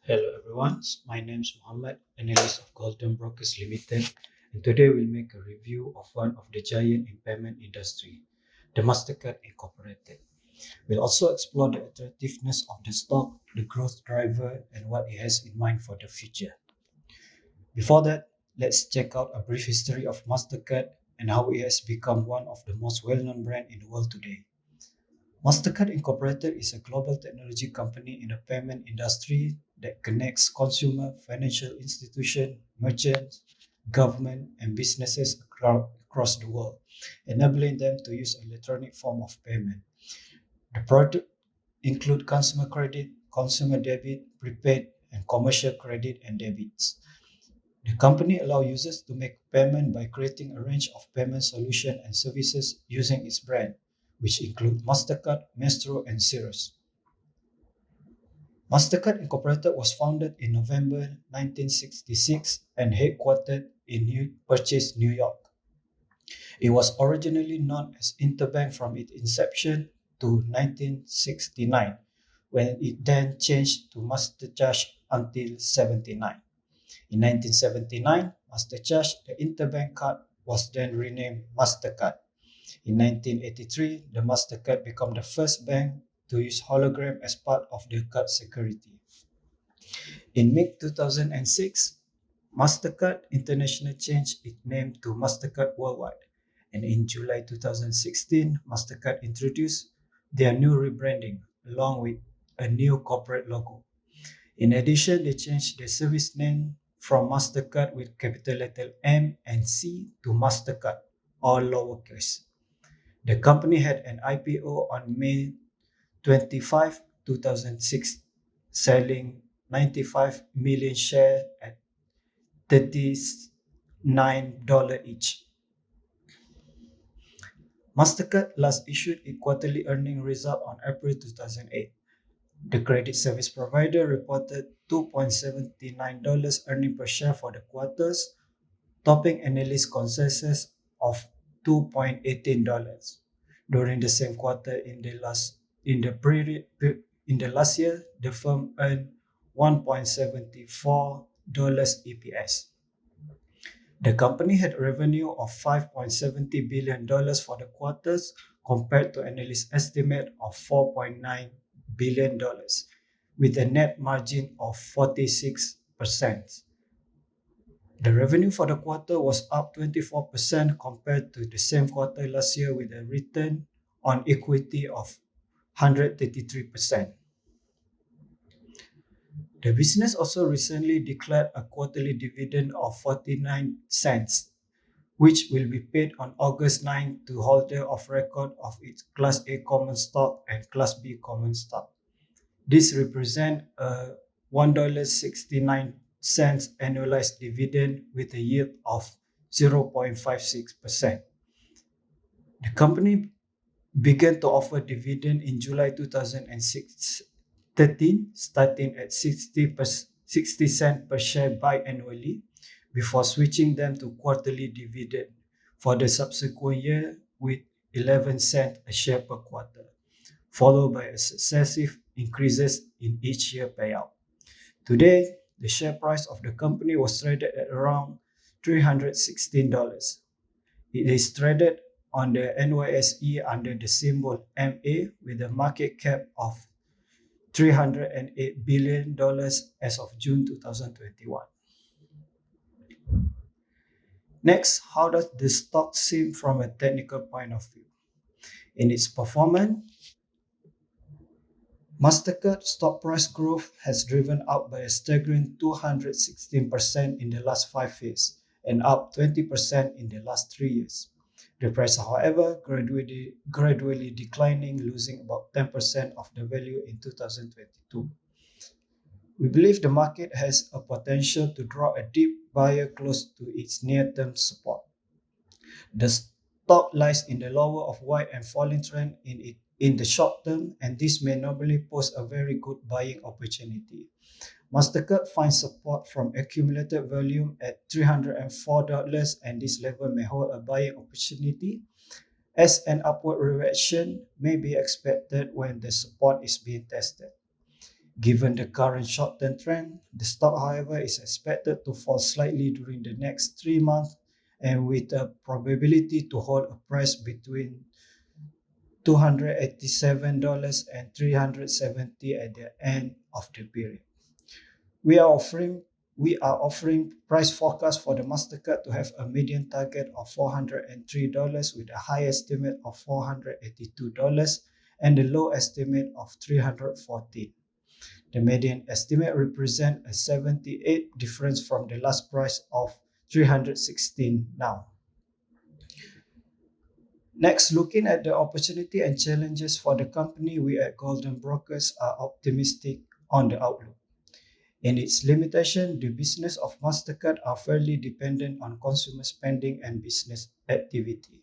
Hello everyone, my name is Mohammed, analyst of Golden Brokers Limited, and today we'll make a review of one of the giant in payment industry, the Mastercard Incorporated. We'll also explore the attractiveness of the stock, the growth driver, and what it has in mind for the future. Before that, let's check out a brief history of Mastercard and how it has become one of the most well-known brands in the world today. Mastercard Incorporated is a global technology company in the payment industry that connects consumer, financial institutions, merchants, government, and businesses across the world, enabling them to use electronic form of payment. The product include consumer credit, consumer debit, prepaid, and commercial credit and debits. The company allows users to make payment by creating a range of payment solutions and services using its brand, which include Mastercard, Maestro, and Cirrus. Mastercard Incorporated was founded in November 1966 and headquartered in New Purchase, New York. It was originally known as Interbank from its inception to 1969, when it then changed to Mastercard until 79. In 1979, Mastercard, the interbank card, was then renamed Mastercard. In 1983, the Mastercard became the first bank to use hologram as part of their card security. In mid-2006, Mastercard International changed its name to Mastercard Worldwide, and in July 2016, Mastercard introduced their new rebranding along with a new corporate logo. In addition, they changed their service name from Mastercard with capital letter M and C to Mastercard, all lowercase. The company had an IPO on May 25, 2006, selling 95 million shares at $39 each. Mastercard last issued its quarterly earning result on April 2008. The credit service provider reported $2.79 earning per share for the quarters, topping analyst consensus of $2.18. During the same quarter in the last year, the firm earned $1.74 EPS. The company had revenue of $5.70 billion for the quarters compared to analyst estimate of $4.9 billion, with a net margin of 46%. The revenue for the quarter was up 24% compared to the same quarter last year, with a return on equity of 133%. The business also recently declared a quarterly dividend of 49 cents, which will be paid on August 9 to holders of record of its Class A common stock and Class B common stock. This represents a $1.69 annualized dividend with a yield of 0.56%. The company began to offer dividend in July 2013, starting at 60 cents per share biannually, before switching them to quarterly dividend for the subsequent year with 11 cents a share per quarter, followed by successive increases in each year payout. Today, the share price of the company was traded at around $316. It is traded on the NYSE under the symbol MA with a market cap of $308 billion as of June 2021. Next, how does the stock seem from a technical point of view? In its performance, Mastercard stock price growth has driven up by a staggering 216% in the last 5 years and up 20% in the last 3 years. The price, however, gradually declining, losing about 10% of the value in 2022. We believe the market has a potential to draw a deep buyer close to its near-term support. The stock lies in the lower of wide and falling trend in the short term, and this may normally pose a very good buying opportunity. Mastercard finds support from accumulated volume at $304, and this level may hold a buying opportunity, as an upward reaction may be expected when the support is being tested. Given the current short-term trend, the stock, however, is expected to fall slightly during the next 3 months and with a probability to hold a price between $287 and $370 at the end of the period. We are offering price forecast for the Mastercard to have a median target of $403 with a high estimate of $482 and the low estimate of $314. The median estimate represents a 78 difference from the last price of 316 now. Next, looking at the opportunity and challenges for the company, we at Golden Brokers are optimistic on the outlook. In its limitation, the business of Mastercard are fairly dependent on consumer spending and business activity.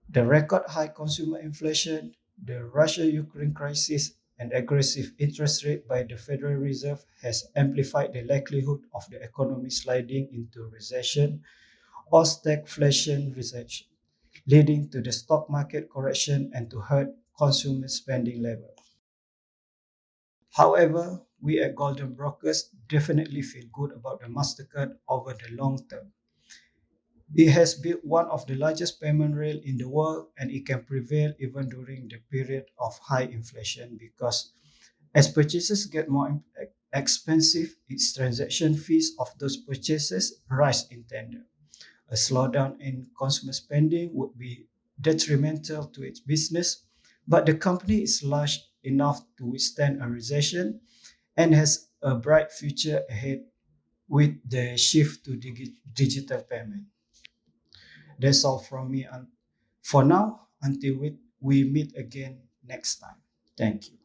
The record high consumer inflation, the Russia-Ukraine crisis, and aggressive interest rate by the Federal Reserve has amplified the likelihood of the economy sliding into recession or stagflation recession, leading to the stock market correction and to hurt consumer spending level. However, we at Golden Brokers definitely feel good about the Mastercard over the long term. It has built one of the largest payment rail in the world and it can prevail even during the period of high inflation because as purchases get more expensive, its transaction fees of those purchases rise in tandem. A slowdown in consumer spending would be detrimental to its business, but the company is large enough to withstand a recession and has a bright future ahead with the shift to digital payment. That's all from me for now until we meet again next time. Thank you.